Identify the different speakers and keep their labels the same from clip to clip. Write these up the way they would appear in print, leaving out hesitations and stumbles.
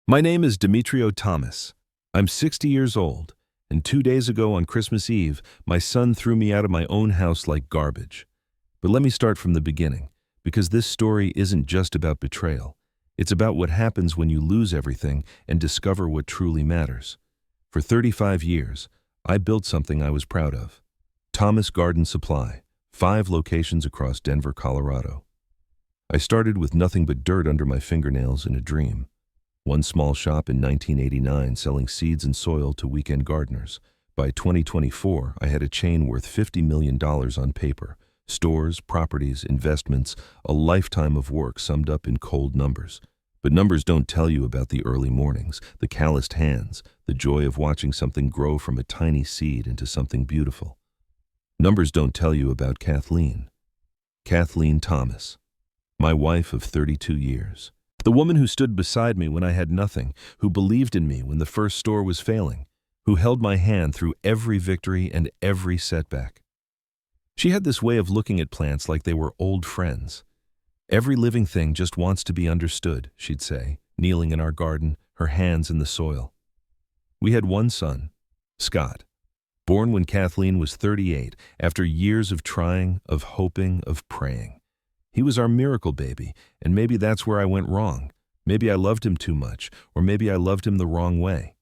Speaker 1: My name is Demetrio Thomas. I'm 60 years old, and 2 days ago on Christmas Eve, my son threw me out of my own house like garbage. But let me start from the beginning, because this story isn't just about betrayal. It's about what happens when you lose everything and discover what truly matters. For 35 years, I built something I was proud of. Thomas Garden Supply, 5 locations across Denver, Colorado. I started with nothing but dirt under my fingernails and a dream. One small shop in 1989 selling seeds and soil to weekend gardeners. By 2024, I had a chain worth $50 million on paper. Stores, properties, investments, a lifetime of work summed up in cold numbers. But numbers don't tell you about the early mornings, the calloused hands, the joy of watching something grow from a tiny seed into something beautiful. Numbers don't tell you about Kathleen. Kathleen Thomas, my wife of 32 years. The woman who stood beside me when I had nothing, who believed in me when the first store was failing, who held my hand through every victory and every setback. She had this way of looking at plants like they were old friends. Every living thing just wants to be understood, she'd say, kneeling in our garden, her hands in the soil. We had one son, Scott, born when Kathleen was 38, after years of trying, of hoping, of praying. He was our miracle baby, and maybe that's where I went wrong. Maybe I loved him too much, or maybe I loved him the wrong way.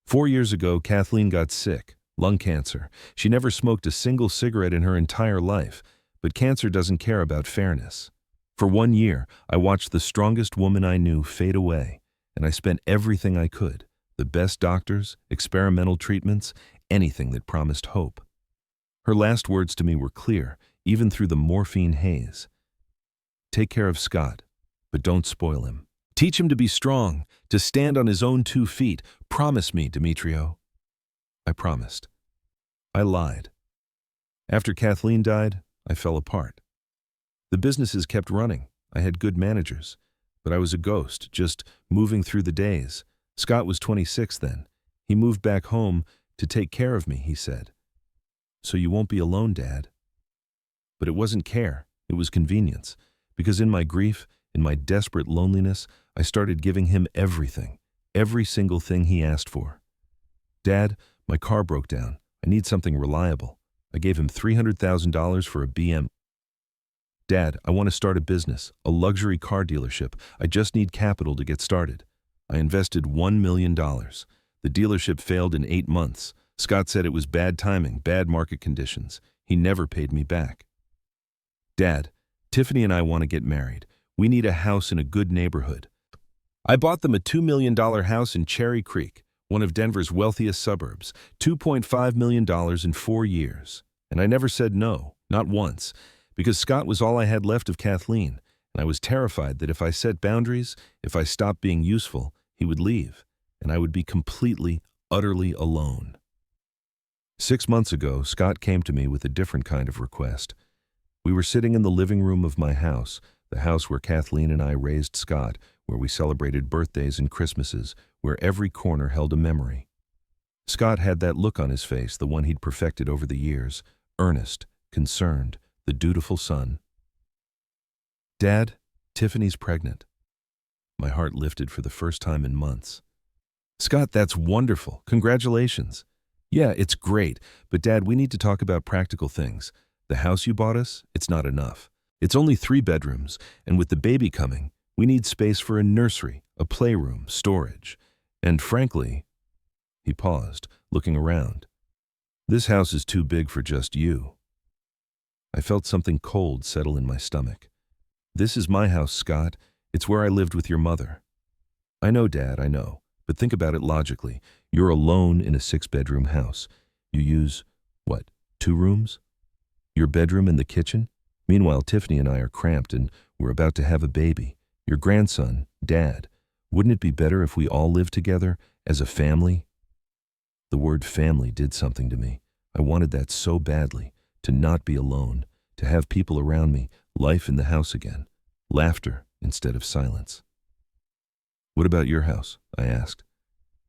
Speaker 1: 4 years ago, Kathleen got sick, lung cancer. She never smoked a single cigarette in her entire life, but cancer doesn't care about fairness. For 1 year, I watched the strongest woman I knew fade away, and I spent everything I could, the best doctors, experimental treatments, anything that promised hope. Her last words to me were clear, even through the morphine haze. Take care of Scott, but don't spoil him. Teach him to be strong, to stand on his own 2 feet. Promise me, Demetrio. I promised. I lied. After Kathleen died, I fell apart. The businesses kept running. I had good managers, but I was a ghost, just moving through the days. Scott was 26 then. He moved back home to take care of me, he said. So you won't be alone, Dad. But it wasn't care, it was convenience, because in my grief, in my desperate loneliness, I started giving him everything, every single thing he asked for. Dad, my car broke down. I need something reliable. I gave him $300,000 for a BM. Dad, I want to start a business, a luxury car dealership. I just need capital to get started. I invested $1 million. The dealership failed in 8 months. Scott said it was bad timing, bad market conditions. He never paid me back. Dad, Tiffany and I want to get married. We need a house in a good neighborhood. I bought them a $2 million house in Cherry Creek, one of Denver's wealthiest suburbs, $2.5 million in 4 years. And I never said no, not once, because Scott was all I had left of Kathleen, and I was terrified that if I set boundaries, if I stopped being useful, he would leave, and I would be completely, utterly alone. 6 months ago, Scott came to me with a different kind of request. We were sitting in the living room of my house, the house where Kathleen and I raised Scott, where we celebrated birthdays and Christmases, where every corner held a memory. Scott had that look on his face, the one he'd perfected over the years, earnest, concerned, the dutiful son. Dad, Tiffany's pregnant. My heart lifted for the first time in months. Scott, that's wonderful. Congratulations. Yeah, it's great, but Dad, we need to talk about practical things. The house you bought us, it's not enough. It's only 3 bedrooms, and with the baby coming, we need space for a nursery, a playroom, storage. And frankly, he paused, looking around. This house is too big for just you. I felt something cold settle in my stomach. This is my house, Scott. It's where I lived with your mother. I know, Dad, I know. But think about it logically. You're alone in a 6-bedroom house. You use, what, 2 rooms? Your bedroom and the kitchen? Meanwhile, Tiffany and I are cramped and we're about to have a baby. Your grandson, Dad. Wouldn't it be better if we all lived together, as a family? The word family did something to me. I wanted that so badly, to not be alone, to have people around me, life in the house again, laughter instead of silence. What about your house? I asked.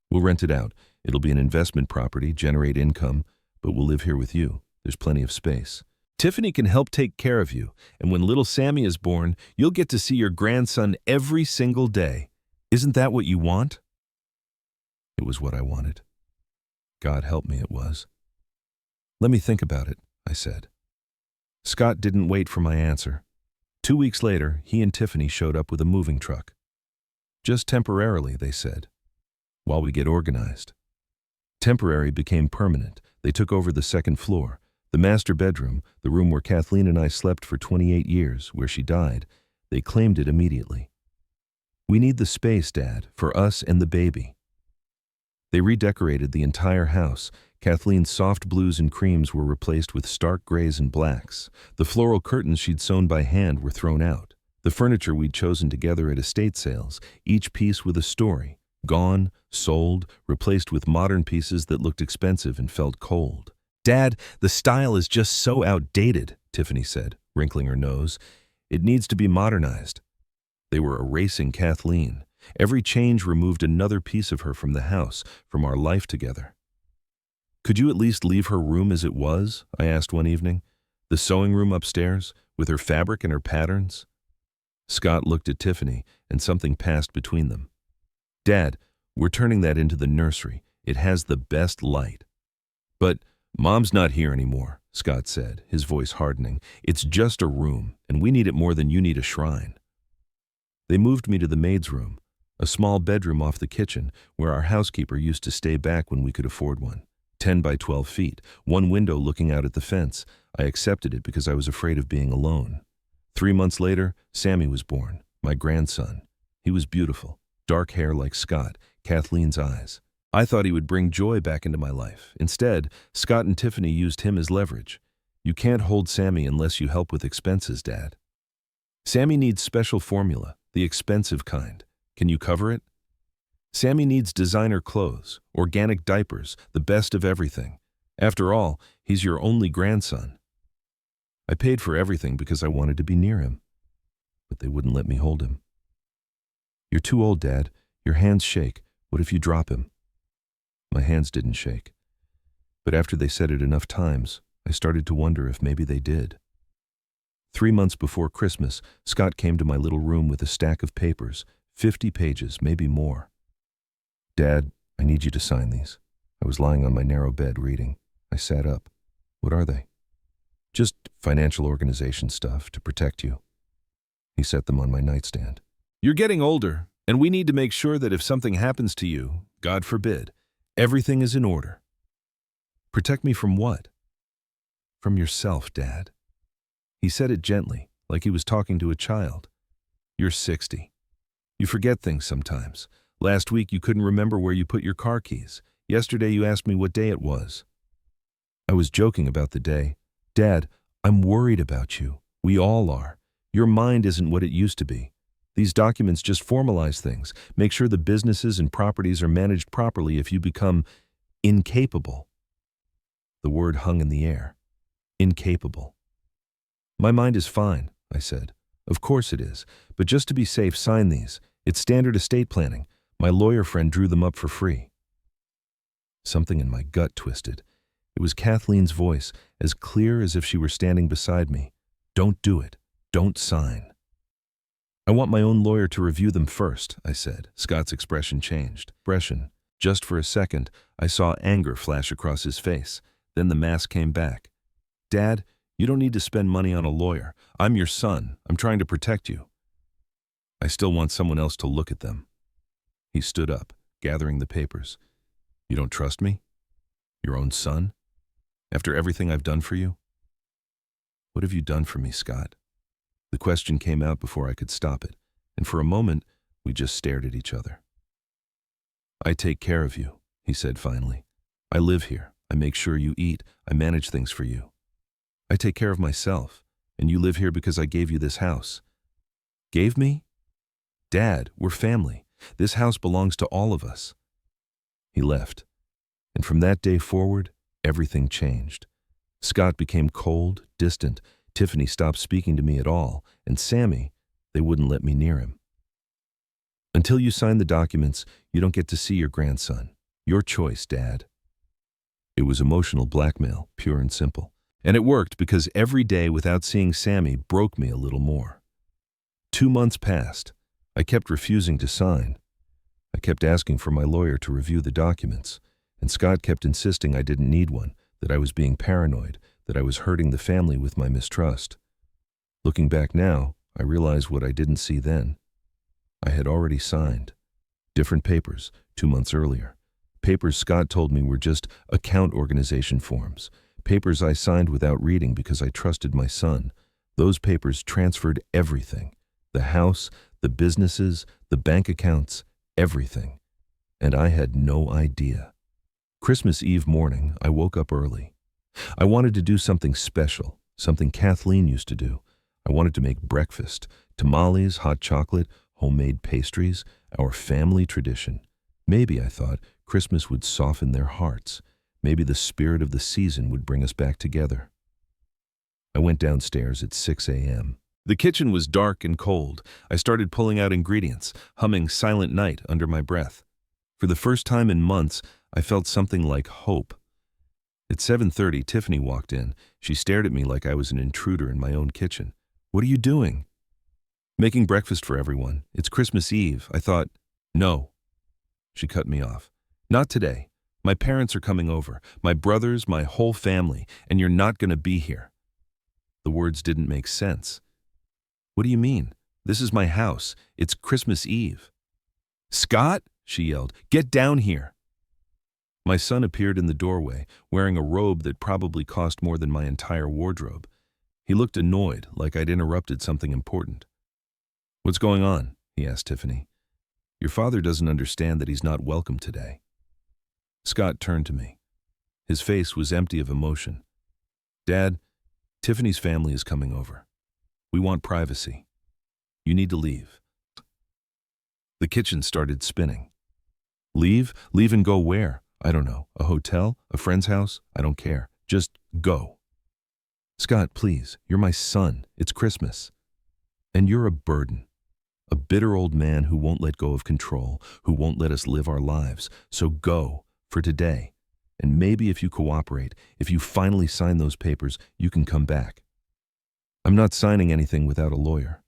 Speaker 1: We'll rent it out. It'll be an investment property, generate income, but we'll live here with you. There's plenty of space. Tiffany can help take care of you, and when little Sammy is born, you'll get to see your grandson every single day. Isn't that what you want? It was what I wanted. God help me, it was. Let me think about it, I said. Scott didn't wait for my answer. 2 weeks later, he and Tiffany showed up with a moving truck. Just temporarily, they said, while we get organized. Temporary became permanent. They took over the second floor, the master bedroom, the room where Kathleen and I slept for 28 years, where she died. They claimed it immediately. We need the space, Dad, for us and the baby. They redecorated the entire house. Kathleen's soft blues and creams were replaced with stark grays and blacks. The floral curtains she'd sewn by hand were thrown out. The furniture we'd chosen together at estate sales, each piece with a story, gone, sold, replaced with modern pieces that looked expensive and felt cold. Dad, the style is just so outdated, Tiffany said, wrinkling her nose. It needs to be modernized. They were erasing Kathleen. Every change removed another piece of her from the house, from our life together. Could you at least leave her room as it was? I asked one evening. The sewing room upstairs, with her fabric and her patterns? Scott looked at Tiffany, and something passed between them. Dad, we're turning that into the nursery. It has the best light. But Mom's not here anymore, Scott said, his voice hardening. It's just a room, and we need it more than you need a shrine. They moved me to the maid's room, a small bedroom off the kitchen, where our housekeeper used to stay back when we could afford one. 10 by 12 feet, one window looking out at the fence. I accepted it because I was afraid of being alone. 3 months later, Sammy was born, my grandson. He was beautiful, dark hair like Scott, Kathleen's eyes. I thought he would bring joy back into my life. Instead, Scott and Tiffany used him as leverage. You can't hold Sammy unless you help with expenses, Dad. Sammy needs special formula, the expensive kind. Can you cover it? Sammy needs designer clothes, organic diapers, the best of everything. After all, he's your only grandson. I paid for everything because I wanted to be near him, but they wouldn't let me hold him. You're too old, Dad. Your hands shake. What if you drop him? My hands didn't shake. But after they said it enough times, I started to wonder if maybe they did. 3 months before Christmas, Scott came to my little room with a stack of papers, 50 pages, maybe more. Dad, I need you to sign these. I was lying on my narrow bed reading. I sat up. What are they? Just financial organization stuff to protect you. He set them on my nightstand. You're getting older, and we need to make sure that if something happens to you, God forbid, everything is in order. Protect me from what? From yourself, Dad. He said it gently, like he was talking to a child. You're 60. You forget things sometimes. Last week you couldn't remember where you put your car keys. Yesterday you asked me what day it was. I was joking about the day. Dad, I'm worried about you. We all are. Your mind isn't what it used to be. These documents just formalize things, make sure the businesses and properties are managed properly if you become incapable. The word hung in the air. Incapable. My mind is fine, I said. Of course it is, but just to be safe, sign these. It's standard estate planning. My lawyer friend drew them up for free. Something in my gut twisted. It was Kathleen's voice, as clear as if she were standing beside me. Don't do it. Don't sign. I want my own lawyer to review them first, I said. Scott's expression changed. Just for a second, I saw anger flash across his face. Then the mask came back. Dad, you don't need to spend money on a lawyer. I'm your son. I'm trying to protect you. I still want someone else to look at them. He stood up, gathering the papers. You don't trust me? Your own son? After everything I've done for you? What have you done for me, Scott? The question came out before I could stop it, and for a moment, we just stared at each other. I take care of you, he said finally. I live here. I make sure you eat. I manage things for you. I take care of myself, and you live here because I gave you this house. Gave me? Dad, we're family. This house belongs to all of us. He left, and from that day forward, everything changed. Scott became cold, distant. Tiffany stopped speaking to me at all, and Sammy, they wouldn't let me near him. Until you sign the documents, you don't get to see your grandson. Your choice, Dad. It was emotional blackmail, pure and simple. And it worked because every day without seeing Sammy broke me a little more. 2 months passed. I kept refusing to sign. I kept asking for my lawyer to review the documents, and Scott kept insisting I didn't need one, that I was being paranoid, that I was hurting the family with my mistrust. Looking back now, I realize what I didn't see then. I had already signed. Different papers, 2 months earlier. Papers Scott told me were just account organization forms. Papers I signed without reading because I trusted my son. Those papers transferred everything. The house, the businesses, the bank accounts, everything. And I had no idea. Christmas Eve morning, I woke up early. I wanted to do something special, something Kathleen used to do. I wanted to make breakfast, tamales, hot chocolate, homemade pastries, our family tradition. Maybe, I thought, Christmas would soften their hearts. Maybe the spirit of the season would bring us back together. I went downstairs at 6 a.m. The kitchen was dark and cold. I started pulling out ingredients, humming Silent Night under my breath. For the first time in months, I felt something like hope. At 7:30, Tiffany walked in. She stared at me like I was an intruder in my own kitchen. "What are you doing?" "Making breakfast for everyone. It's Christmas Eve." I thought, "No." She cut me off. "Not today. My parents are coming over. My brothers, my whole family, and you're not going to be here." The words didn't make sense. "What do you mean? This is my house. It's Christmas Eve." "Scott," she yelled, "get down here." My son appeared in the doorway, wearing a robe that probably cost more than my entire wardrobe. He looked annoyed, like I'd interrupted something important. "What's going on?" he asked Tiffany. "Your father doesn't understand that he's not welcome today." Scott turned to me. His face was empty of emotion. "Dad, Tiffany's family is coming over. We want privacy. You need to leave." The kitchen started spinning. "Leave? Leave and go where? I don't know. A hotel? A friend's house? I don't care. Just go." "Scott, please. You're my son. It's Christmas. And you're a burden. A bitter old man who won't let go of control, who won't let us live our lives. So go, for today. And maybe if you cooperate, if you finally sign those papers, you can come back." "I'm not signing anything without a lawyer."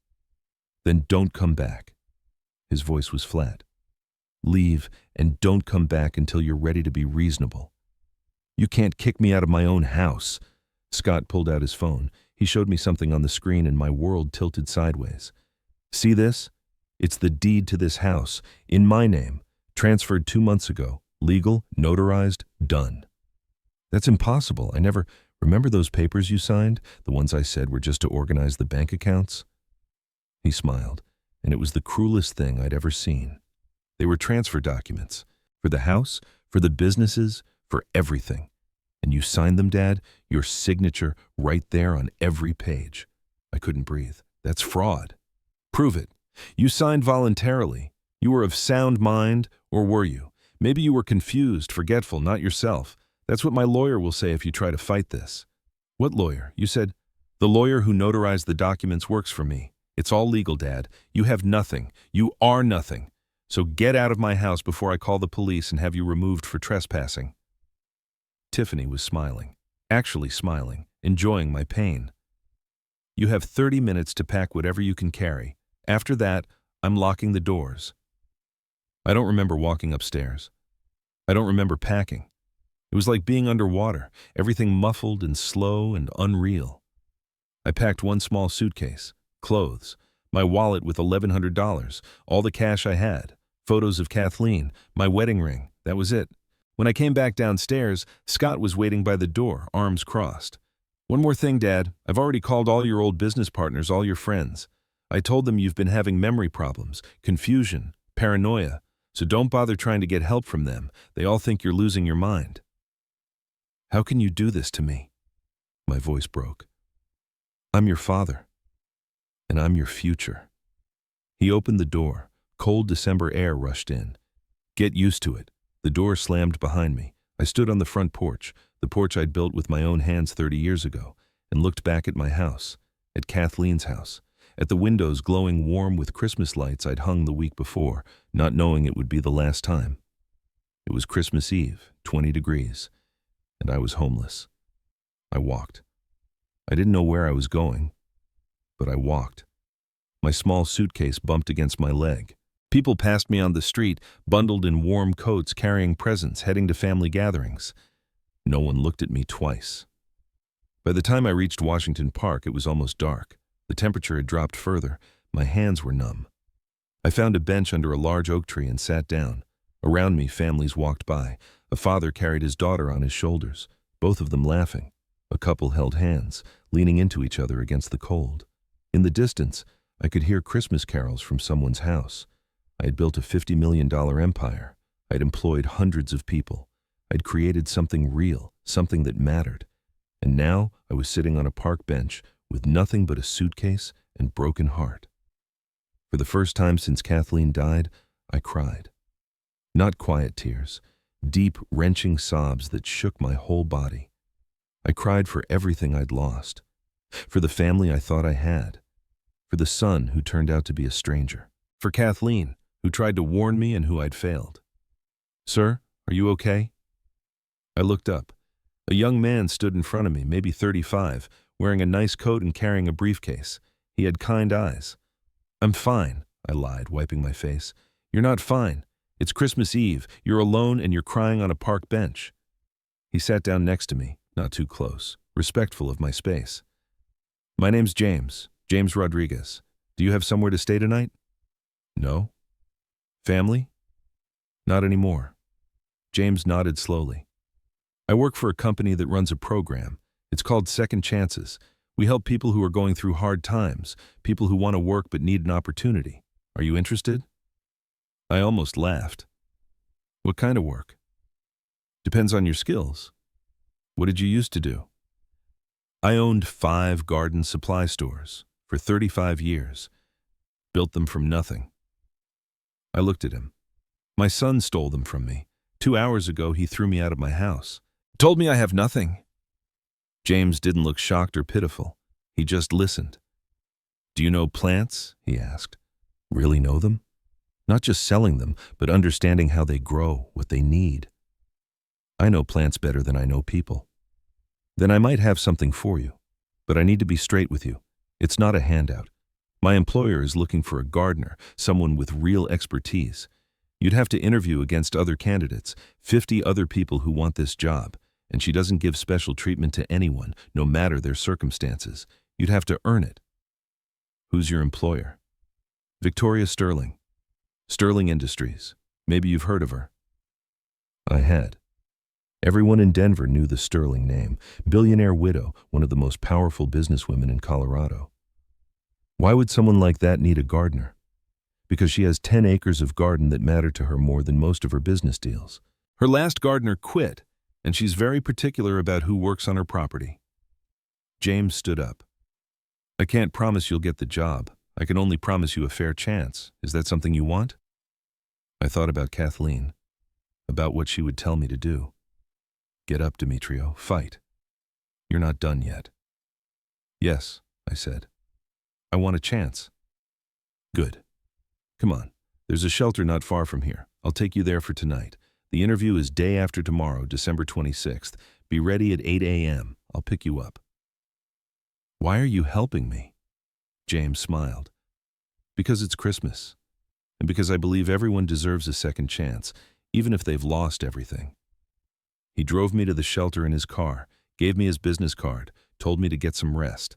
Speaker 1: "Then don't come back." His voice was flat. "Leave and don't come back until you're ready to be reasonable." "You can't kick me out of my own house." Scott pulled out his phone. He showed me something on the screen and my world tilted sideways. "See this? It's the deed to this house, in my name, transferred 2 months ago, legal, notarized, done." "That's impossible. I never remember those papers you signed, the ones I said were just to organize the bank accounts?" He smiled, and it was the cruelest thing I'd ever seen. They were transfer documents, for the house, for the businesses, for everything. And you signed them, Dad, your signature right there on every page. I couldn't breathe. "That's fraud." "Prove it. You signed voluntarily. You were of sound mind, or were you? Maybe you were confused, forgetful, not yourself. That's what my lawyer will say if you try to fight this." "What lawyer?" You said. "The lawyer who notarized the documents works for me. It's all legal, Dad. You have nothing. You are nothing. So get out of my house before I call the police and have you removed for trespassing." Tiffany was smiling, actually smiling, enjoying my pain. "You have 30 minutes to pack whatever you can carry. After that, I'm locking the doors." I don't remember walking upstairs. I don't remember packing. It was like being underwater, everything muffled and slow and unreal. I packed one small suitcase, clothes, my wallet with $1,100, all the cash I had, photos of Kathleen, my wedding ring, that was it. When I came back downstairs, Scott was waiting by the door, arms crossed. "One more thing, Dad. I've already called all your old business partners, all your friends. I told them you've been having memory problems, confusion, paranoia, so don't bother trying to get help from them. They all think you're losing your mind." "How can you do this to me?" My voice broke. "I'm your father, and I'm your future." He opened the door. Cold December air rushed in. "Get used to it." The door slammed behind me. I stood on the front porch, the porch I'd built with my own hands 30 years ago, and looked back at my house, at Kathleen's house, at the windows glowing warm with Christmas lights I'd hung the week before, not knowing it would be the last time. It was Christmas Eve, 20 degrees, and I was homeless. I walked. I didn't know where I was going, but I walked. My small suitcase bumped against my leg. People passed me on the street, bundled in warm coats, carrying presents, heading to family gatherings. No one looked at me twice. By the time I reached Washington Park, it was almost dark. The temperature had dropped further. My hands were numb. I found a bench under a large oak tree and sat down. Around me, families walked by. A father carried his daughter on his shoulders, both of them laughing. A couple held hands, leaning into each other against the cold. In the distance, I could hear Christmas carols from someone's house. I had built a $50 million empire. I had employed hundreds of people. I'd created something real, something that mattered. And now I was sitting on a park bench with nothing but a suitcase and broken heart. For the first time since Kathleen died, I cried. Not quiet tears, deep, wrenching sobs that shook my whole body. I cried for everything I'd lost, for the family I thought I had, for the son who turned out to be a stranger, for Kathleen, who tried to warn me and who I'd failed. "Sir, are you okay?" I looked up. A young man stood in front of me, maybe 35, wearing a nice coat and carrying a briefcase. He had kind eyes. "I'm fine," I lied, wiping my face. "You're not fine. It's Christmas Eve. You're alone and you're crying on a park bench." He sat down next to me, not too close, respectful of my space. "My name's James Rodriguez. Do you have somewhere to stay tonight?" "No." "Family?" "Not anymore." James nodded slowly. "I work for a company that runs a program. It's called Second Chances. We help people who are going through hard times, people who want to work but need an opportunity. Are you interested?" I almost laughed. "What kind of work?" "Depends on your skills." "What did you used to do?" "I owned 5 garden supply stores for 35 years. Built them from nothing." I looked at him. "My son stole them from me. 2 hours ago, he threw me out of my house. Told me I have nothing." James didn't look shocked or pitiful. He just listened. "Do you know plants?" he asked. "Really know them? Not just selling them, but understanding how they grow, what they need." "I know plants better than I know people." "Then I might have something for you. But I need to be straight with you. It's not a handout. My employer is looking for a gardener, someone with real expertise. You'd have to interview against other candidates, 50 other people who want this job, and she doesn't give special treatment to anyone, no matter their circumstances. You'd have to earn it." "Who's your employer?" "Victoria Sterling. Sterling Industries. Maybe you've heard of her." I had. Everyone in Denver knew the Sterling name. Billionaire widow, one of the most powerful businesswomen in Colorado. Why would someone like that need a gardener? Because she has 10 acres of garden that matter to her more than most of her business deals. Her last gardener quit, and she's very particular about who works on her property. James stood up. "I can't promise you'll get the job. I can only promise you a fair chance. Is that something you want?" I thought about Kathleen, about what she would tell me to do. "Get up, Demetrio. Fight. You're not done yet." "Yes," I said. "I want a chance." "Good. Come on. There's a shelter not far from here. I'll take you there for tonight. The interview is day after tomorrow, December 26th. Be ready at 8 a.m. I'll pick you up." "Why are you helping me?" James smiled. "Because it's Christmas. And because I believe everyone deserves a second chance, even if they've lost everything." He drove me to the shelter in his car, gave me his business card, told me to get some rest.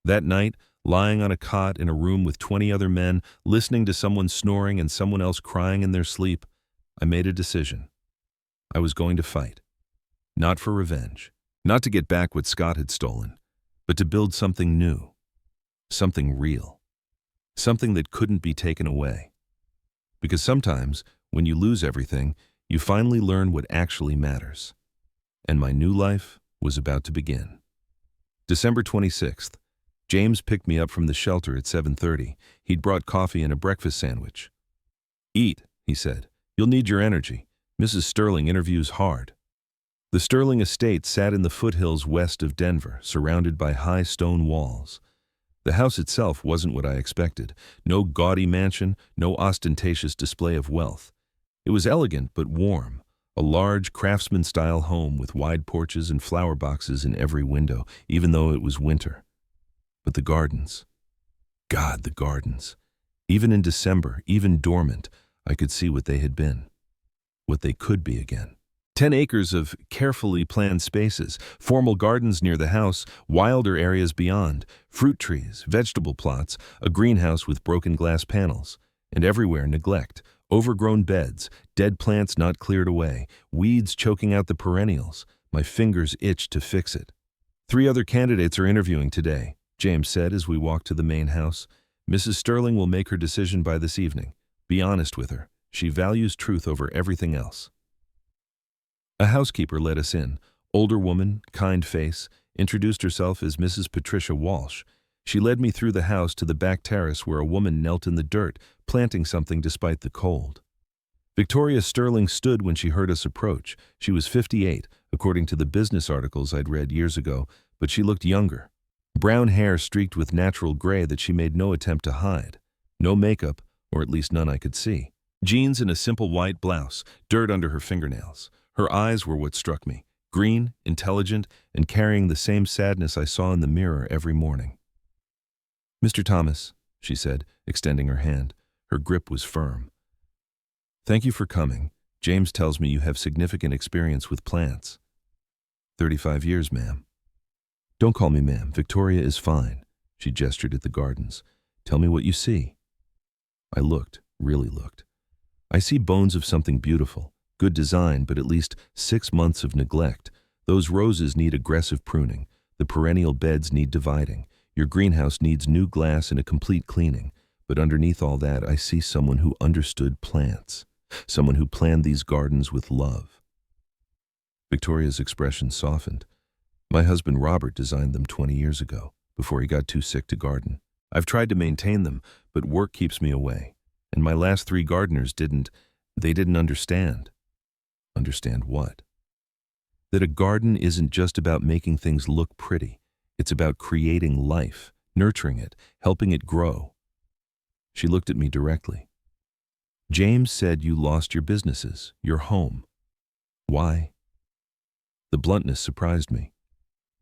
Speaker 1: That night, lying on a cot in a room with 20 other men, listening to someone snoring and someone else crying in their sleep, I made a decision. I was going to fight. Not for revenge, not to get back what Scott had stolen, but to build something new, something real, something that couldn't be taken away. Because sometimes, when you lose everything, you finally learn what actually matters. And my new life was about to begin. December 26th. James picked me up from the shelter at 7:30. He'd brought coffee and a breakfast sandwich. "Eat," he said. "You'll need your energy. Mrs. Sterling interviews hard." The Sterling estate sat in the foothills west of Denver, surrounded by high stone walls. The house itself wasn't what I expected. No gaudy mansion, no ostentatious display of wealth. It was elegant but warm, a large craftsman-style home with wide porches and flower boxes in every window, even though it was winter. But the gardens. God, the gardens. Even in December, even dormant, I could see what they had been, what they could be again. 10 acres of carefully planned spaces, formal gardens near the house, wilder areas beyond, fruit trees, vegetable plots, a greenhouse with broken glass panels, and everywhere neglect, overgrown beds, dead plants not cleared away, weeds choking out the perennials. My fingers itched to fix it. 3 other candidates are interviewing today, James said as we walked to the main house. Mrs. Sterling will make her decision by this evening. Be honest with her. She values truth over everything else. A housekeeper let us in. Older woman, kind face, introduced herself as Mrs. Patricia Walsh. She led me through the house to the back terrace where a woman knelt in the dirt, planting something despite the cold. Victoria Sterling stood when she heard us approach. She was 58, according to the business articles I'd read years ago, but she looked younger. Brown hair streaked with natural gray that she made no attempt to hide. No makeup, or at least none I could see. Jeans and a simple white blouse, dirt under her fingernails. Her eyes were what struck me, green, intelligent, and carrying the same sadness I saw in the mirror every morning. "Mr. Thomas," she said, extending her hand. Her grip was firm. "Thank you for coming. James tells me you have significant experience with plants." 35 years, ma'am." "Don't call me ma'am. Victoria is fine." She gestured at the gardens. "Tell me what you see." I looked, really looked. "I see bones of something beautiful. Good design, but at least 6 months of neglect. Those roses need aggressive pruning. The perennial beds need dividing. Your greenhouse needs new glass and a complete cleaning. But underneath all that, I see someone who understood plants. Someone who planned these gardens with love." Victoria's expression softened. "My husband Robert designed them 20 years ago, before he got too sick to garden. I've tried to maintain them, but work keeps me away. And my last 3 gardeners didn't understand." Understand what? That a garden isn't just about making things look pretty. It's about creating life, nurturing it, helping it grow. She looked at me directly. "James said you lost your businesses, your home. Why?" The bluntness surprised me.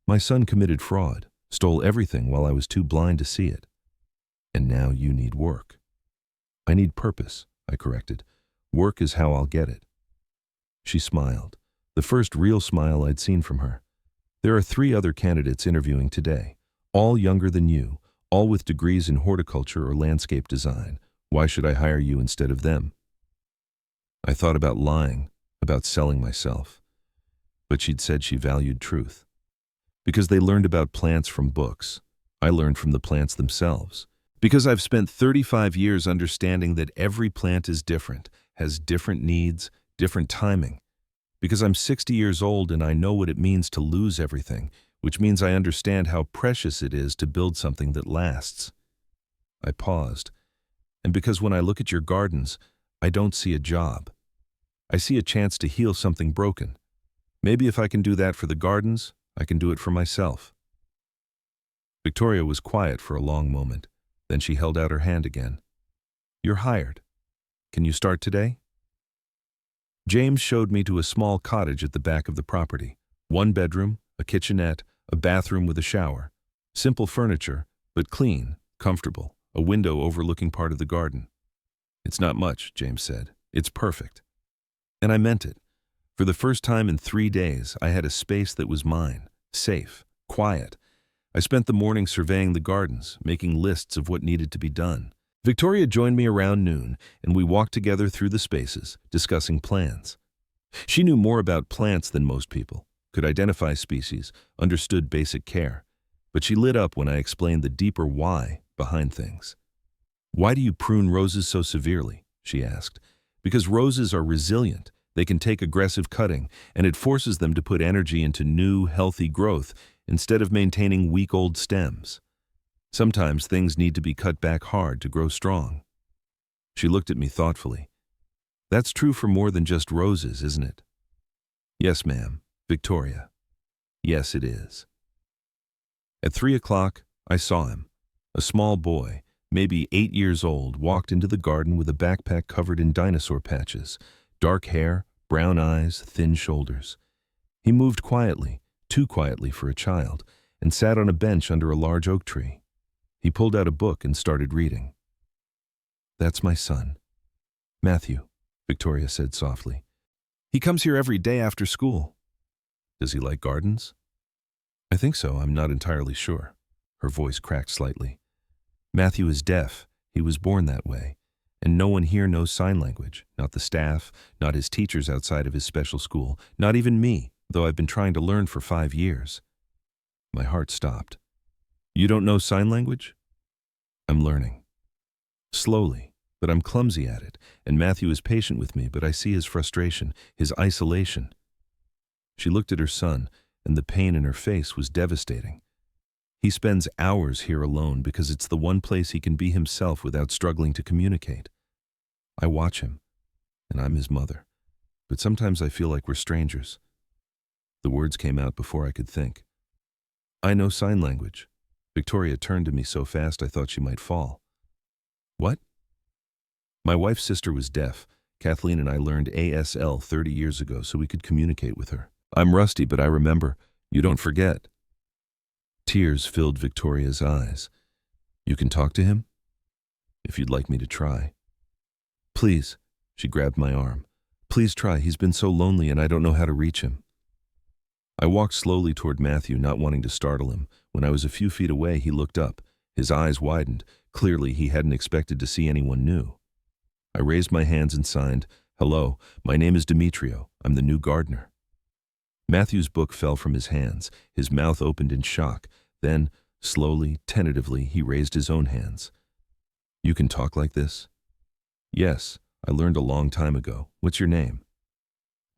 Speaker 1: "My son committed fraud, stole everything while I was too blind to see it. And now you need work." "I need purpose," I corrected. "Work is how I'll get it." She smiled, the first real smile I'd seen from her. "There are 3 other candidates interviewing today, all younger than you, all with degrees in horticulture or landscape design. Why should I hire you instead of them?" I thought about lying, about selling myself. But she'd said she valued truth. Because they learned about plants from books. I learned from the plants themselves. Because I've spent 35 years understanding that every plant is different, has different needs, different timing. Because I'm 60 years old and I know what it means to lose everything, which means I understand how precious it is to build something that lasts. I paused. And because when I look at your gardens, I don't see a job. I see a chance to heal something broken. Maybe if I can do that for the gardens, I can do it for myself. Victoria was quiet for a long moment. Then she held out her hand again. "You're hired. Can you start today?" James showed me to a small cottage at the back of the property. 1 bedroom, a kitchenette, a bathroom with a shower. Simple furniture, but clean, comfortable, a window overlooking part of the garden. "It's not much," James said. "It's perfect." And I meant it. For the first time in 3 days, I had a space that was mine, safe, quiet. I spent the morning surveying the gardens, making lists of what needed to be done. Victoria joined me around noon, and we walked together through the spaces, discussing plans. She knew more about plants than most people, could identify species, understood basic care. But she lit up when I explained the deeper why behind things. "Why do you prune roses so severely?" she asked. "Because roses are resilient. They can take aggressive cutting, and it forces them to put energy into new, healthy growth instead of maintaining weak old stems. Sometimes things need to be cut back hard to grow strong." She looked at me thoughtfully. "That's true for more than just roses, isn't it?" "Yes, ma'am, Victoria. Yes, it is." At 3 o'clock, I saw him. A small boy, maybe 8 years old, walked into the garden with a backpack covered in dinosaur patches, dark hair, brown eyes, thin shoulders. He moved quietly, too quietly for a child, and sat on a bench under a large oak tree. He pulled out a book and started reading. That's my son. Matthew, Victoria said softly. He comes here every day after school. Does he like gardens? I think so, I'm not entirely sure. Her voice cracked slightly. Matthew is deaf. He was born that way. And no one here knows sign language. Not the staff, not his teachers outside of his special school, not even me, though I've been trying to learn for 5 years. My heart stopped. You don't know sign language? I'm learning. Slowly, but I'm clumsy at it, and Matthew is patient with me, but I see his frustration, his isolation. She looked at her son, and the pain in her face was devastating. He spends hours here alone because it's the one place he can be himself without struggling to communicate. I watch him, and I'm his mother, but sometimes I feel like we're strangers. The words came out before I could think. I know sign language. Victoria turned to me so fast I thought she might fall. What? My wife's sister was deaf. Kathleen and I learned ASL 30 years ago so we could communicate with her. I'm rusty, but I remember. You don't forget. Tears filled Victoria's eyes. You can talk to him? If you'd like me to try. Please, she grabbed my arm. Please try, he's been so lonely and I don't know how to reach him. I walked slowly toward Matthew, not wanting to startle him. When I was a few feet away, he looked up. His eyes widened. Clearly, he hadn't expected to see anyone new. I raised my hands and signed, "Hello, my name is Demetrio. I'm the new gardener." Matthew's book fell from his hands. His mouth opened in shock. Then, slowly, tentatively, he raised his own hands. You can talk like this? Yes, I learned a long time ago. What's your name?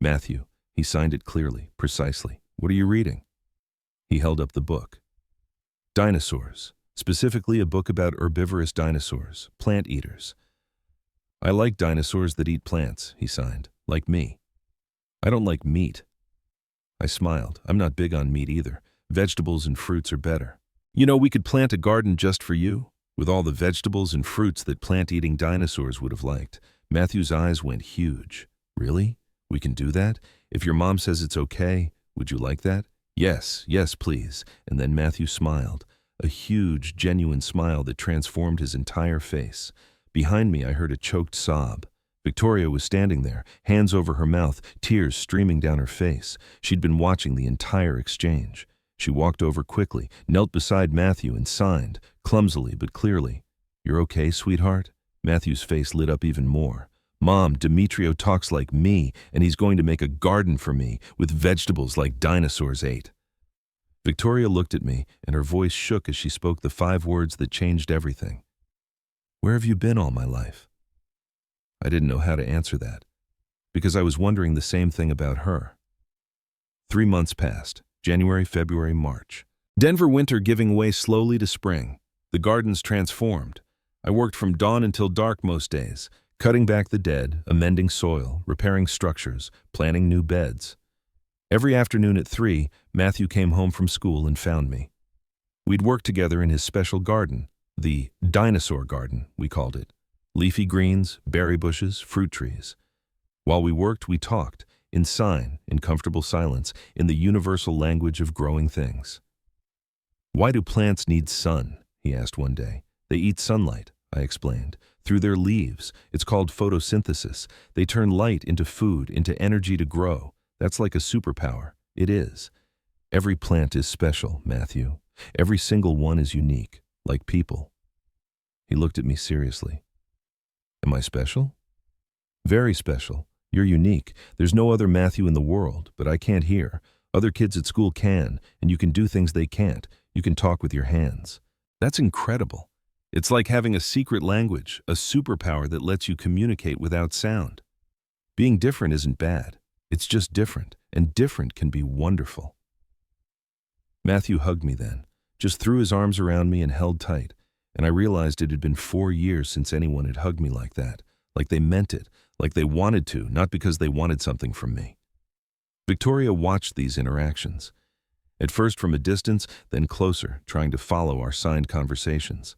Speaker 1: Matthew. He signed it clearly, precisely. What are you reading? He held up the book. Dinosaurs. Specifically a book about herbivorous dinosaurs, plant eaters. I like dinosaurs that eat plants, he signed, like me. I don't like meat. I smiled. I'm not big on meat either. Vegetables and fruits are better. You know, we could plant a garden just for you, with all the vegetables and fruits that plant-eating dinosaurs would have liked. Matthew's eyes went huge. Really? We can do that? If your mom says it's okay, would you like that? Yes, yes, please. And then Matthew smiled. A huge, genuine smile that transformed his entire face. Behind me, I heard a choked sob. Victoria was standing there, hands over her mouth, tears streaming down her face. She'd been watching the entire exchange. She walked over quickly, knelt beside Matthew and signed, clumsily but clearly. You're okay, sweetheart? Matthew's face lit up even more. Mom, Demetrio talks like me, and he's going to make a garden for me with vegetables like dinosaurs ate. Victoria looked at me, and her voice shook as she spoke the 5 words that changed everything. Where have you been all my life? I didn't know how to answer that, because I was wondering the same thing about her. 3 months passed, January, February, March. Denver winter giving way slowly to spring. The gardens transformed. I worked from dawn until dark most days, cutting back the dead, amending soil, repairing structures, planting new beds. Every afternoon at 3, Matthew came home from school and found me. We'd work together in his special garden, the dinosaur garden, we called it. Leafy greens, berry bushes, fruit trees. While we worked, we talked, in sign, in comfortable silence, in the universal language of growing things. Why do plants need sun? He asked one day. They eat sunlight, I explained. Through their leaves. It's called photosynthesis. They turn light into food, into energy to grow. That's like a superpower. It is. Every plant is special, Matthew. Every single one is unique, like people. He looked at me seriously. Am I special? Very special. You're unique. There's no other Matthew in the world, but I can't hear. Other kids at school can, and you can do things they can't. You can talk with your hands. That's incredible. It's like having a secret language, a superpower that lets you communicate without sound. Being different isn't bad. It's just different, and different can be wonderful. Matthew hugged me then, just threw his arms around me and held tight, and I realized it had been 4 years since anyone had hugged me like that, like they meant it, like they wanted to, not because they wanted something from me. Victoria watched these interactions, at first from a distance, then closer, trying to follow our signed conversations.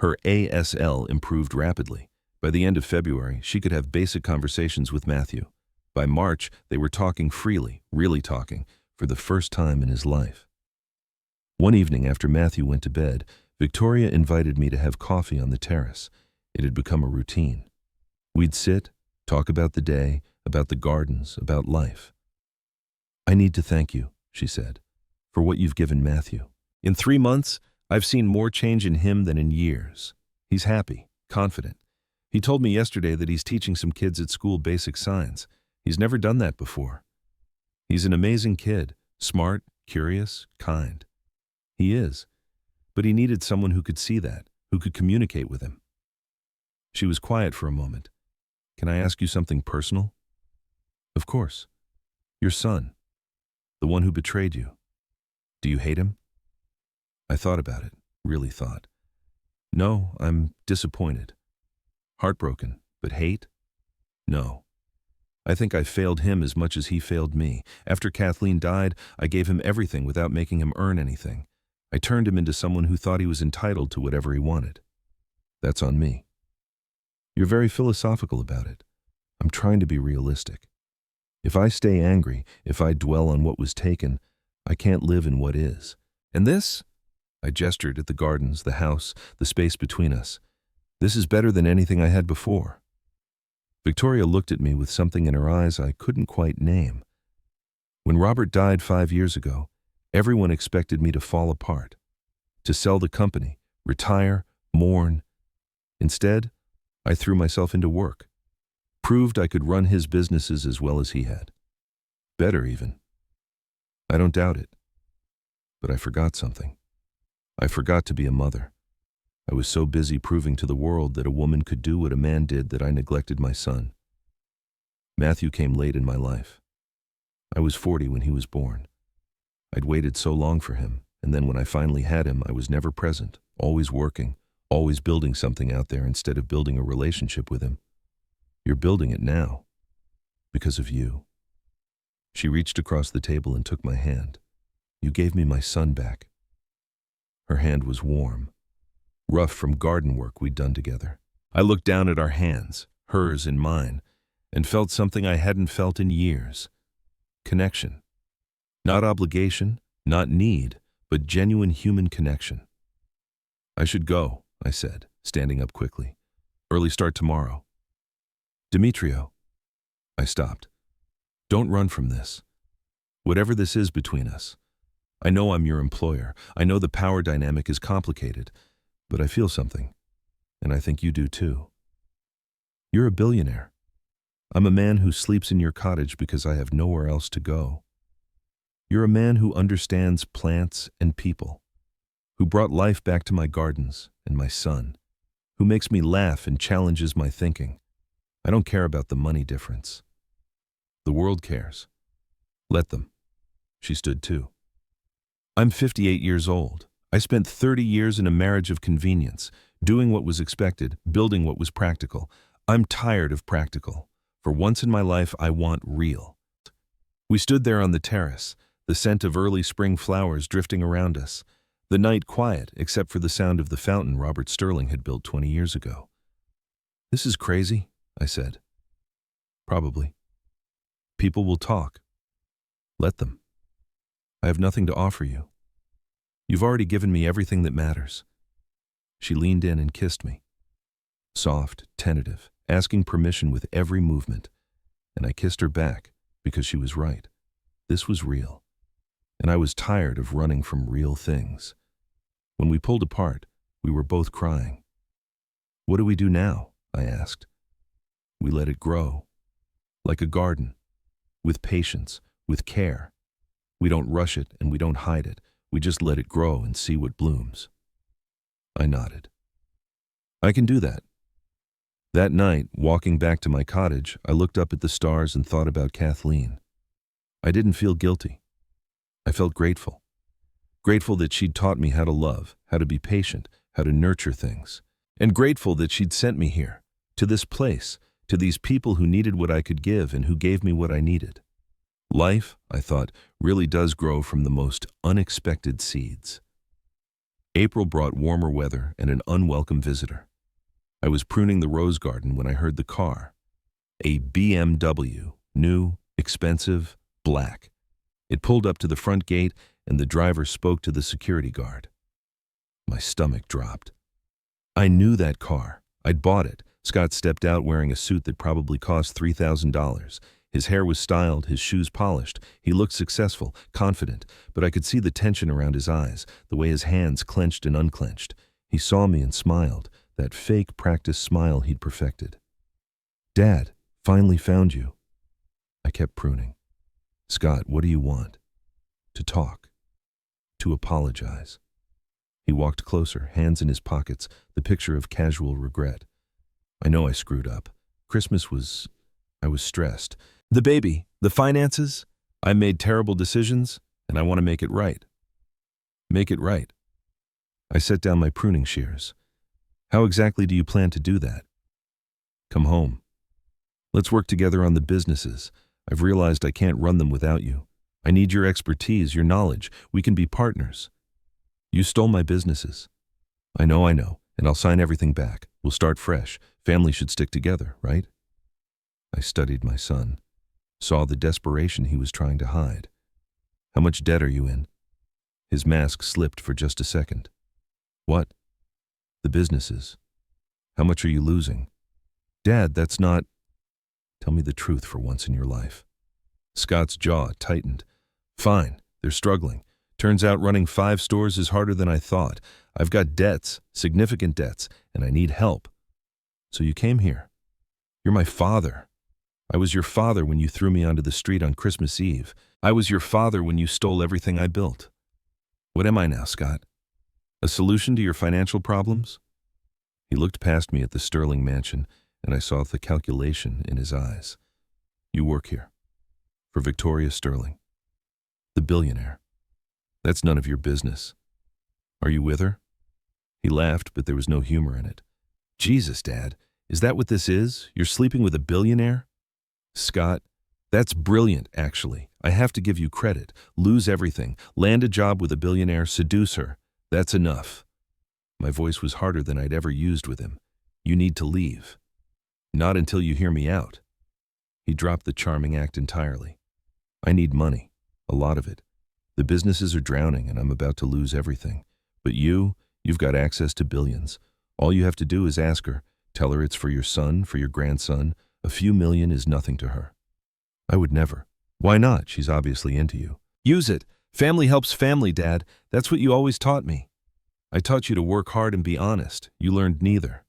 Speaker 1: Her ASL improved rapidly. By the end of February, she could have basic conversations with Matthew. By March, they were talking freely, really talking, for the first time in his life. One evening after Matthew went to bed, Victoria invited me to have coffee on the terrace. It had become a routine. We'd sit, talk about the day, about the gardens, about life. "I need to thank you," she said, "for what you've given Matthew. In 3 months, I've seen more change in him than in years. He's happy, confident. He told me yesterday that he's teaching some kids at school basic science. He's never done that before. He's an amazing kid, smart, curious, kind. He is, but he needed someone who could see that, who could communicate with him." She was quiet for a moment. "Can I ask you something personal?" "Of course. Your son, the one who betrayed you. Do you hate him?" I thought about it, really thought. "No, I'm disappointed. Heartbroken, but hate? No. I think I failed him as much as he failed me. After Kathleen died, I gave him everything without making him earn anything. I turned him into someone who thought he was entitled to whatever he wanted. That's on me." "You're very philosophical about it. I'm trying to be realistic. If I stay angry, if I dwell on what was taken, I can't live in what is. And this," I gestured at the gardens, the house, the space between us, "this is better than anything I had before." Victoria looked at me with something in her eyes I couldn't quite name. When Robert died 5 years ago, everyone expected me to fall apart, to sell the company, retire, mourn. Instead, I threw myself into work, proved I could run his businesses as well as he had. Better even. I don't doubt it. But I forgot something. I forgot to be a mother. I was so busy proving to the world that a woman could do what a man did that I neglected my son. Matthew came late in my life. I was 40 when he was born. I'd waited so long for him, and then when I finally had him, I was never present, always working, always building something out there instead of building a relationship with him. You're building it now, because of you. She reached across the table and took my hand. You gave me my son back. Her hand was warm, rough from garden work we'd done together. I looked down at our hands, hers and mine, and felt something I hadn't felt in years. Connection. Not obligation, not need, but genuine human connection. I should go, I said, standing up quickly. Early start tomorrow. Demetrio. I stopped. Don't run from this. Whatever this is between us. I know I'm your employer. I know the power dynamic is complicated, but I feel something, and I think you do too. You're a billionaire. I'm a man who sleeps in your cottage because I have nowhere else to go. You're a man who understands plants and people, who brought life back to my gardens and my son, who makes me laugh and challenges my thinking. I don't care about the money difference. The world cares. Let them. She stood too. I'm 58 years old. I spent 30 years in a marriage of convenience, doing what was expected, building what was practical. I'm tired of practical. For once in my life, I want real. We stood there on the terrace, the scent of early spring flowers drifting around us, the night quiet except for the sound of the fountain Robert Sterling had built 20 years ago. This is crazy, I said. Probably. People will talk. Let them. I have nothing to offer you. You've already given me everything that matters. She leaned in and kissed me. Soft, tentative, asking permission with every movement. And I kissed her back because she was right. This was real. And I was tired of running from real things. When we pulled apart, we were both crying. What do we do now? I asked. We let it grow. Like a garden. With patience, with care. We don't rush it and we don't hide it. We just let it grow and see what blooms. I nodded. I can do that. That night, walking back to my cottage, I looked up at the stars and thought about Kathleen. I didn't feel guilty. I felt grateful. Grateful that she'd taught me how to love, how to be patient, how to nurture things. And grateful that she'd sent me here, to this place, to these people who needed what I could give and who gave me what I needed. Life, I thought, really does grow from the most unexpected seeds. April brought warmer weather and an unwelcome visitor. I was pruning the rose garden when I heard the car. A BMW, new, expensive, black. It pulled up to the front gate and the driver spoke to the security guard. My stomach dropped. I knew that car. I'd bought it. Scott stepped out wearing a suit that probably cost $3,000. His hair was styled, his shoes polished. He looked successful, confident, but I could see the tension around his eyes, the way his hands clenched and unclenched. He saw me and smiled, that fake practice smile he'd perfected. "Dad, finally found you." I kept pruning. "Scott, what do you want?" "To talk. To apologize." He walked closer, hands in his pockets, the picture of casual regret. "I know I screwed up. I was stressed. The baby, the finances, I made terrible decisions, and I want to make it right." "Make it right." I set down my pruning shears. "How exactly do you plan to do that?" "Come home. Let's work together on the businesses. I've realized I can't run them without you. I need your expertise, your knowledge. We can be partners. You stole my businesses." I know, and I'll sign everything back. We'll start fresh. Family should stick together, right?" I studied my son, saw the desperation he was trying to hide. "How much debt are you in?" His mask slipped for just a second. "What?" "The businesses. How much are you losing?" "Dad, that's not—" "Tell me the truth for once in your life." Scott's jaw tightened. "Fine, they're struggling. Turns out running 5 stores is harder than I thought. I've got debts, significant debts, and I need help." "So you came here. You're my father. I was your father when you threw me onto the street on Christmas Eve. I was your father when you stole everything I built. What am I now, Scott? A solution to your financial problems?" He looked past me at the Sterling mansion, and I saw the calculation in his eyes. "You work here. For Victoria Sterling. The billionaire. That's none of your business. Are you with her?" He laughed, but there was no humor in it. "Jesus, Dad, is that what this is? You're sleeping with a billionaire?" "Scott, that's brilliant, actually. I have to give you credit. Lose everything, land a job with a billionaire, seduce her. That's enough." My voice was harder than I'd ever used with him. "You need to leave. Not until you hear me out." He dropped the charming act entirely. "I need money. A lot of it. The businesses are drowning and I'm about to lose everything. But you've got access to billions. All you have to do is ask her. Tell her it's for your son, for your grandson. A few million is nothing to her." "I would never." "Why not? She's obviously into you." "Use it. Family helps family, Dad. That's what you always taught me." "I taught you to work hard and be honest. You learned neither."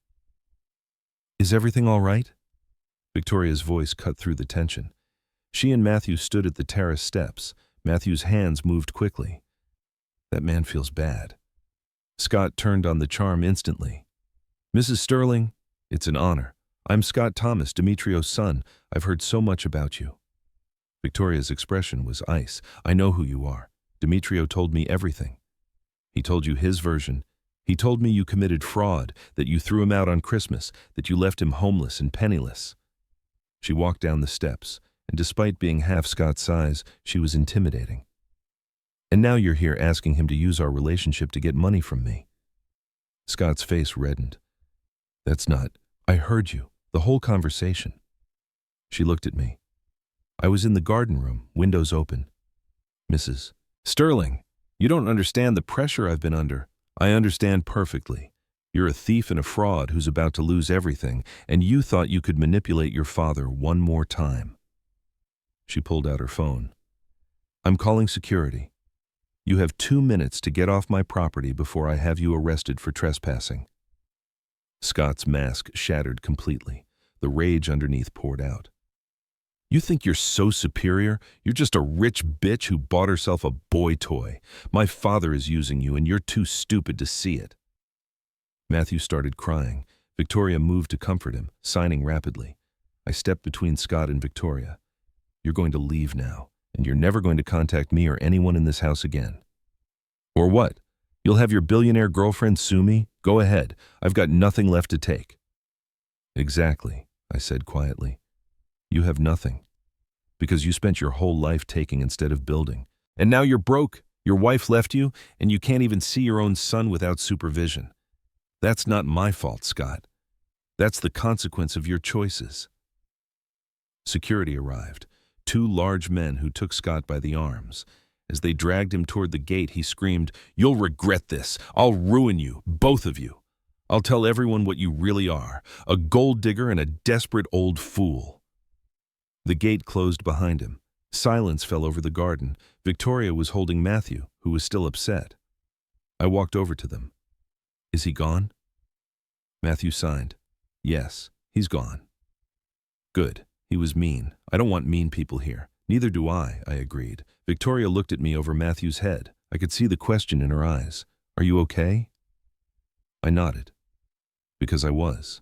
Speaker 1: "Is everything all right?" Victoria's voice cut through the tension. She and Matthew stood at the terrace steps. Matthew's hands moved quickly. "That man feels bad." Scott turned on the charm instantly. "Mrs. Sterling, it's an honor. I'm Scott Thomas, Demetrio's son. I've heard so much about you." Victoria's expression was ice. "I know who you are. Demetrio told me everything. He told you his version. He told me you committed fraud, that you threw him out on Christmas, that you left him homeless and penniless." She walked down the steps, and despite being half Scott's size, she was intimidating. "And now you're here asking him to use our relationship to get money from me." Scott's face reddened. "That's not— I heard you, the whole conversation." She looked at me. I was in the garden room, windows open. "Mrs. Sterling, you don't understand the pressure I've been under." "I understand perfectly. You're a thief and a fraud who's about to lose everything, and you thought you could manipulate your father one more time." She pulled out her phone. "I'm calling security. You have 2 minutes to get off my property before I have you arrested for trespassing." Scott's mask shattered completely. The rage underneath poured out. "You think you're so superior? You're just a rich bitch who bought herself a boy toy. My father is using you, and you're too stupid to see it." Matthew started crying. Victoria moved to comfort him, signing rapidly. I stepped between Scott and Victoria. "You're going to leave now, and you're never going to contact me or anyone in this house again." "Or what? You'll have your billionaire girlfriend sue me? Go ahead. I've got nothing left to take." "Exactly," I said quietly. "You have nothing. Because you spent your whole life taking instead of building. And now you're broke. Your wife left you, and you can't even see your own son without supervision. That's not my fault, Scott. That's the consequence of your choices." Security arrived. 2 large men who took Scott by the arms. As they dragged him toward the gate, he screamed, "You'll regret this. I'll ruin you, both of you." I'll tell everyone what you really are, a gold digger and a desperate old fool." The gate closed behind him. Silence fell over the garden. Victoria was holding Matthew, who was still upset. I walked over to them. "Is he gone?" Matthew signed. "Yes, he's gone." "Good. He was mean. I don't want mean people here." "Neither do I agreed. Victoria looked at me over Matthew's head. I could see the question in her eyes. "Are you okay?" I nodded. Because I was.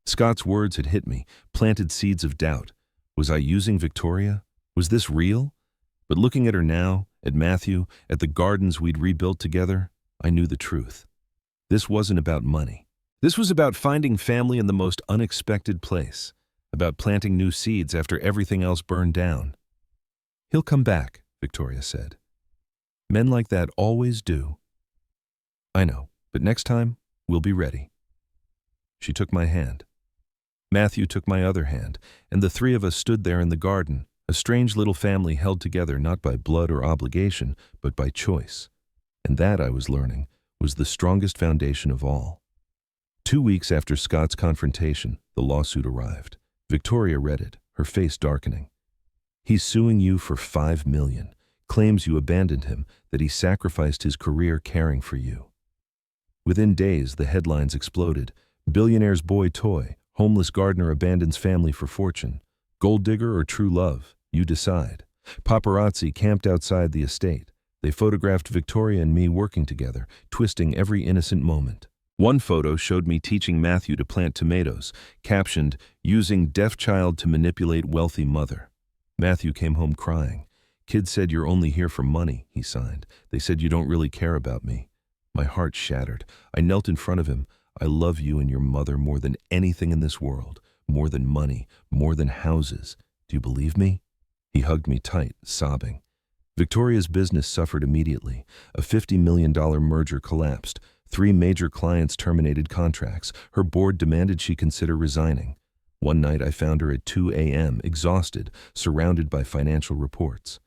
Speaker 1: Scott's words had hit me, planted seeds of doubt. Was I using Victoria? Was this real? But looking at her now, at Matthew, at the gardens we'd rebuilt together, I knew the truth. This wasn't about money. This was about finding family in the most unexpected place, about planting new seeds after everything else burned down. "He'll come back," Victoria said. "Men like that always do." "I know, but next time, we'll be ready." She took my hand. Matthew took my other hand, and the three of us stood there in the garden, a strange little family held together not by blood or obligation, but by choice. And that, I was learning, was the strongest foundation of all. 2 weeks after Scott's confrontation, the lawsuit arrived. Victoria read it, her face darkening. "He's suing you for $5 million, claims you abandoned him, that he sacrificed his career caring for you." Within days, the headlines exploded. "Billionaire's boy toy, homeless gardener abandons family for fortune. Gold digger or true love, you decide." Paparazzi camped outside the estate. They photographed Victoria and me working together, twisting every innocent moment. One photo showed me teaching Matthew to plant tomatoes, captioned, "Using deaf child to manipulate wealthy mother." Matthew came home crying. "Kids said you're only here for money," he signed. "They said you don't really care about me." My heart shattered. I knelt in front of him. "I love you and your mother more than anything in this world, more than money, more than houses. Do you believe me?" He hugged me tight, sobbing. Victoria's business suffered immediately. A $50 million merger collapsed. 3 major clients terminated contracts. Her board demanded she consider resigning. One night I found her at 2 a.m., exhausted, surrounded by financial reports.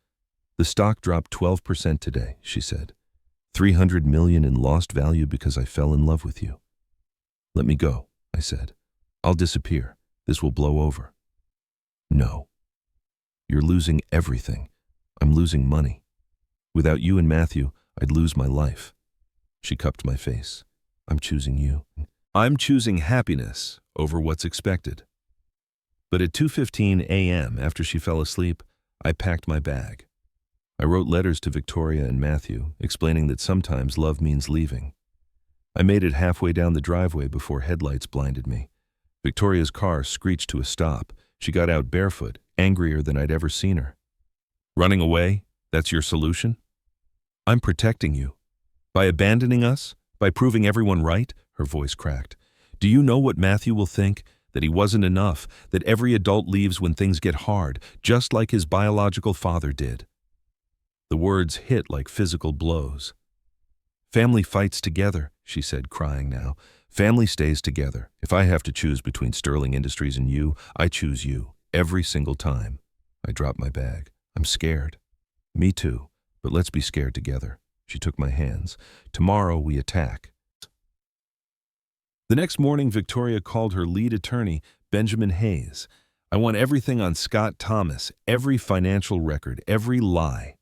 Speaker 1: "The stock dropped 12% today," she said. $300 million in lost value because I fell in love with you." "Let me go," I said. "I'll disappear. This will blow over." "No. You're losing everything. I'm losing money. Without you and Matthew, I'd lose my life." She cupped my face. "I'm choosing you. I'm choosing happiness over what's expected." But at 2:15 a.m., after she fell asleep, I packed my bag. I wrote letters to Victoria and Matthew, explaining that sometimes love means leaving. I made it halfway down the driveway before headlights blinded me. Victoria's car screeched to a stop. She got out barefoot, angrier than I'd ever seen her. "Running away? That's your solution?" "I'm protecting you. By abandoning us? By proving everyone right?" Her voice cracked. "Do you know what Matthew will think? That he wasn't enough, that every adult leaves when things get hard, just like his biological father did." The words hit like physical blows. "Family fights together," she said, crying now. "Family stays together. If I have to choose between Sterling Industries and you, I choose you, every single time." I dropped my bag. "I'm scared." "Me too, but let's be scared together." She took my hands. "Tomorrow we attack." The next morning, Victoria called her lead attorney, Benjamin Hayes. "I want everything on Scott Thomas, every financial record, every lie."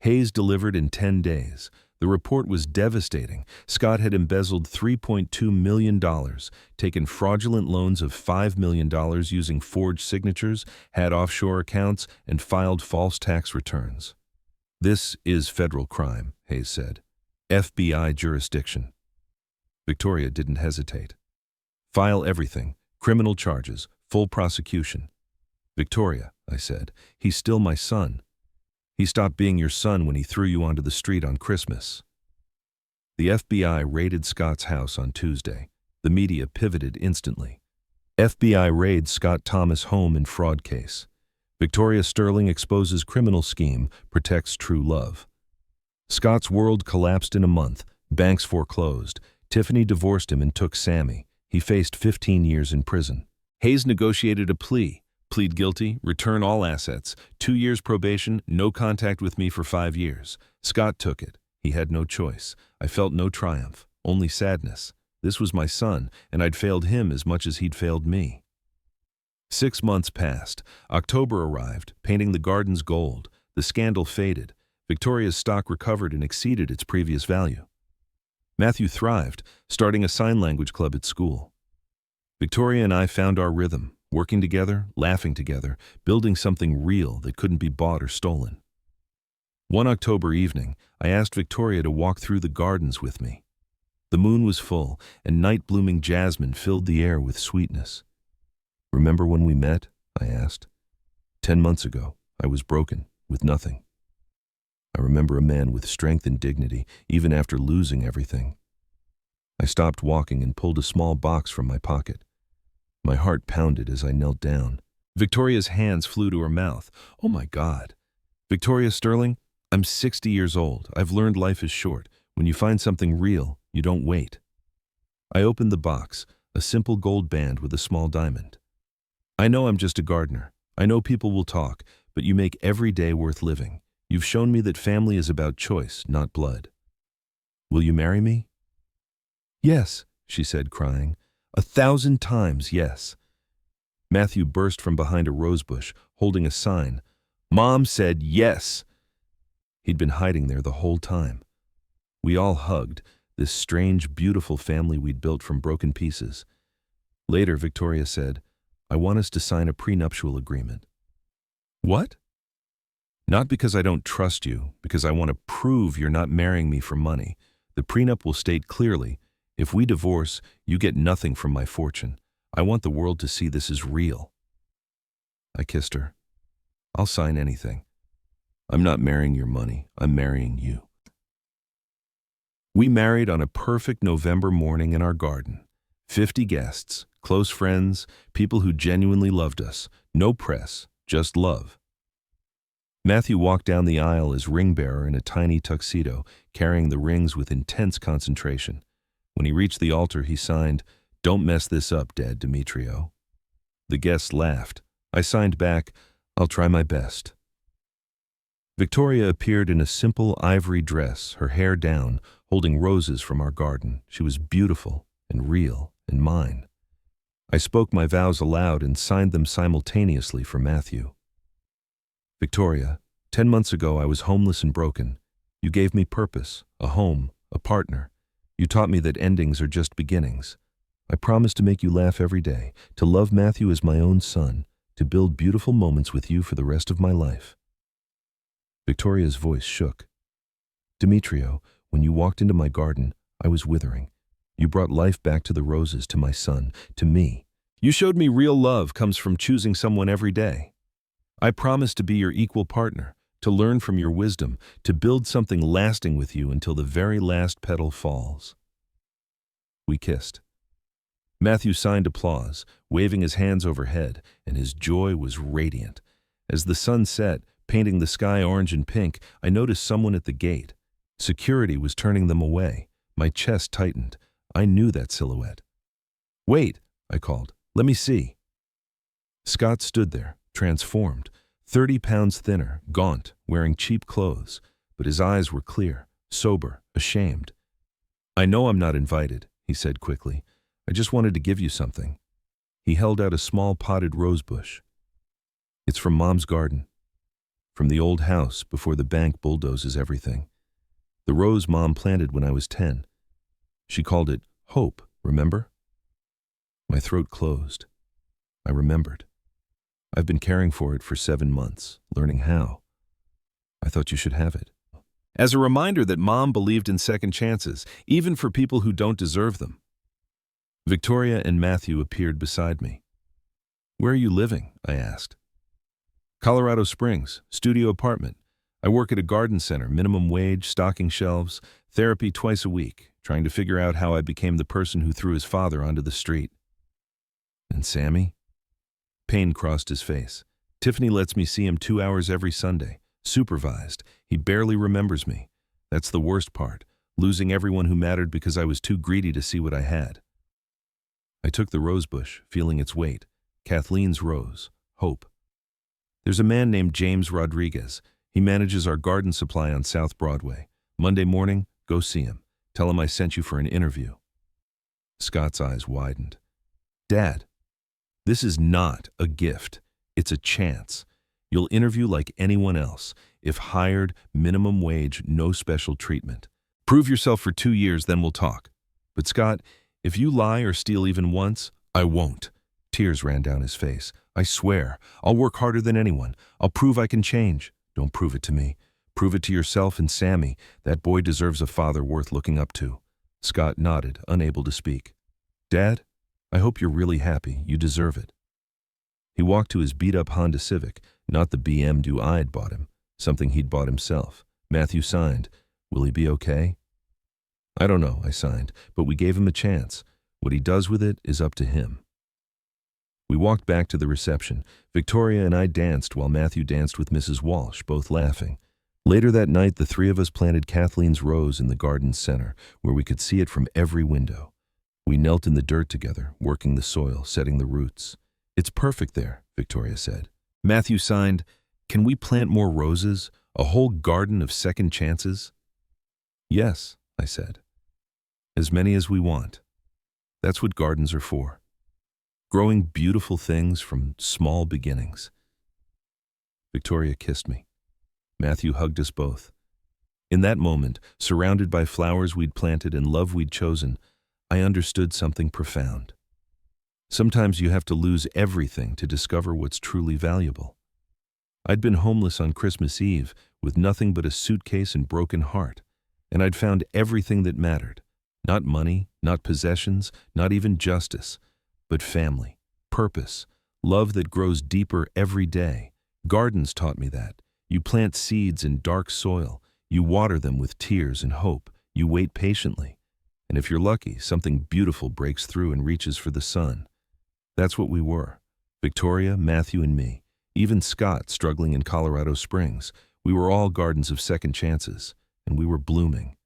Speaker 1: Hayes delivered in 10 days. The report was devastating. Scott had embezzled $3.2 million, taken fraudulent loans of $5 million using forged signatures, had offshore accounts, and filed false tax returns. "This is federal crime," Hayes said. "FBI jurisdiction." Victoria didn't hesitate. "File everything. Criminal charges. Full prosecution." "Victoria," I said, "he's still my son. He stopped being your son when he threw you onto the street on Christmas." The FBI raided Scott's house on Tuesday. The media pivoted instantly. FBI raids Scott Thomas home in fraud case. Victoria Sterling exposes criminal scheme, protects true love. Scott's world collapsed in a month. Banks foreclosed. Tiffany divorced him and took Sammy. He faced 15 years in prison. Hayes negotiated a plea. Plead guilty, return all assets, 2 years probation, no contact with me for 5 years. Scott took it. He had no choice. I felt no triumph, only sadness. This was my son, and I'd failed him as much as he'd failed me. 6 months passed. October arrived, painting the gardens gold. The scandal faded. Victoria's stock recovered and exceeded its previous value. Matthew thrived, starting a sign language club at school. Victoria and I found our rhythm, working together, laughing together, building something real that couldn't be bought or stolen. One October evening, I asked Victoria to walk through the gardens with me. The moon was full, and night-blooming jasmine filled the air with sweetness. "Remember when we met?" I asked. 10 months ago, I was broken, with nothing. I remember a man with strength and dignity, even after losing everything. I stopped walking and pulled a small box from my pocket. My heart pounded as I knelt down. Victoria's hands flew to her mouth. "Oh my God. Victoria Sterling, I'm 60 years old. I've learned life is short. When you find something real, you don't wait." I opened the box, a simple gold band with a small diamond. "I know I'm just a gardener. I know people will talk, but you make every day worth living. You've shown me that family is about choice, not blood. Will you marry me?" "Yes," she said, crying. 1,000 times yes." Matthew burst from behind a rosebush, holding a sign. "Mom said yes." He'd been hiding there the whole time. We all hugged, this strange, beautiful family we'd built from broken pieces. Later, Victoria said, "I want us to sign a prenuptial agreement." "What?" "Not because I don't trust you, because I want to prove you're not marrying me for money. The prenup will state clearly, if we divorce, you get nothing from my fortune. I want the world to see this is real." I kissed her. "I'll sign anything. I'm not marrying your money. I'm marrying you." We married on a perfect November morning in our garden. 50 guests, close friends, people who genuinely loved us. No press, just love. Matthew walked down the aisle as ring bearer in a tiny tuxedo, carrying the rings with intense concentration. When he reached the altar, he signed, "Don't mess this up, Dad Demetrio." The guests laughed. I signed back, "I'll try my best." Victoria appeared in a simple ivory dress, her hair down, holding roses from our garden. She was beautiful and real and mine. I spoke my vows aloud and signed them simultaneously for Matthew. "Victoria, 10 months ago I was homeless and broken. You gave me purpose, a home, a partner. You taught me that endings are just beginnings. I promise to make you laugh every day, to love Matthew as my own son, to build beautiful moments with you for the rest of my life." Victoria's voice shook. "Demetrio, when you walked into my garden, I was withering. You brought life back to the roses, to my son, to me. You showed me real love comes from choosing someone every day. I promise to be your equal partner, to learn from your wisdom, to build something lasting with you until the very last petal falls." We kissed. Matthew signed applause, waving his hands overhead, and his joy was radiant. As the sun set, painting the sky orange and pink, I noticed someone at the gate. Security was turning them away. My chest tightened. I knew that silhouette. "Wait," I called. "Let me see." Scott stood there, transformed, 30 pounds thinner, gaunt, wearing cheap clothes, but his eyes were clear, sober, ashamed. "I know I'm not invited," he said quickly. "I just wanted to give you something." He held out a small potted rose bush. "It's from Mom's garden. From the old house before the bank bulldozes everything. The rose Mom planted when I was 10. She called it Hope, remember?" My throat closed. I remembered. I've been caring for it for 7 months, learning how. I thought you should have it. As a reminder that Mom believed in second chances, even for people who don't deserve them. Victoria and Matthew appeared beside me. "Where are you living?" I asked. "Colorado Springs, studio apartment. I work at a garden center, minimum wage, stocking shelves, therapy twice a week, trying to figure out how I became the person who threw his father onto the street." "And Sammy?" Pain crossed his face. "Tiffany lets me see him 2 hours every Sunday, supervised. He barely remembers me. That's the worst part, losing everyone who mattered because I was too greedy to see what I had." I took the rosebush, feeling its weight. Kathleen's rose, Hope. "There's a man named James Rodriguez. He manages our garden supply on South Broadway. Monday morning, go see him. Tell him I sent you for an interview." Scott's eyes widened. Dad, this is not a gift. It's a chance. You'll interview like anyone else. If hired, minimum wage, no special treatment. Prove yourself for 2 years, then we'll talk. But Scott, if you lie or steal even once, I won't. Tears ran down his face. I swear, I'll work harder than anyone. I'll prove I can change. Don't prove it to me. Prove it to yourself and Sammy. That boy deserves a father worth looking up to. Scott nodded, unable to speak. Dad, I hope you're really happy. You deserve it. He walked to his beat-up Honda Civic, not the BMW I'd bought him, something he'd bought himself. Matthew signed. Will he be okay? I don't know, I signed, but we gave him a chance. What he does with it is up to him. We walked back to the reception. Victoria and I danced while Matthew danced with Mrs. Walsh, both laughing. Later that night, the three of us planted Kathleen's rose in the garden center, where we could see it from every window. We knelt in the dirt together, working the soil, setting the roots. It's perfect there, Victoria said. Matthew signed, Can we plant more roses? A whole garden of second chances? Yes, I said. As many as we want. That's what gardens are for. Growing beautiful things from small beginnings. Victoria kissed me. Matthew hugged us both. In that moment, surrounded by flowers we'd planted and love we'd chosen, I understood something profound. Sometimes you have to lose everything to discover what's truly valuable. I'd been homeless on Christmas Eve with nothing but a suitcase and broken heart, and I'd found everything that mattered. Not money, not possessions, not even justice, but family, purpose, love that grows deeper every day. Gardens taught me that. You plant seeds in dark soil. You water them with tears and hope. You wait patiently. And if you're lucky, something beautiful breaks through and reaches for the sun. That's what we were. Victoria, Matthew, and me. Even Scott, struggling in Colorado Springs. We were all gardens of second chances, and we were blooming.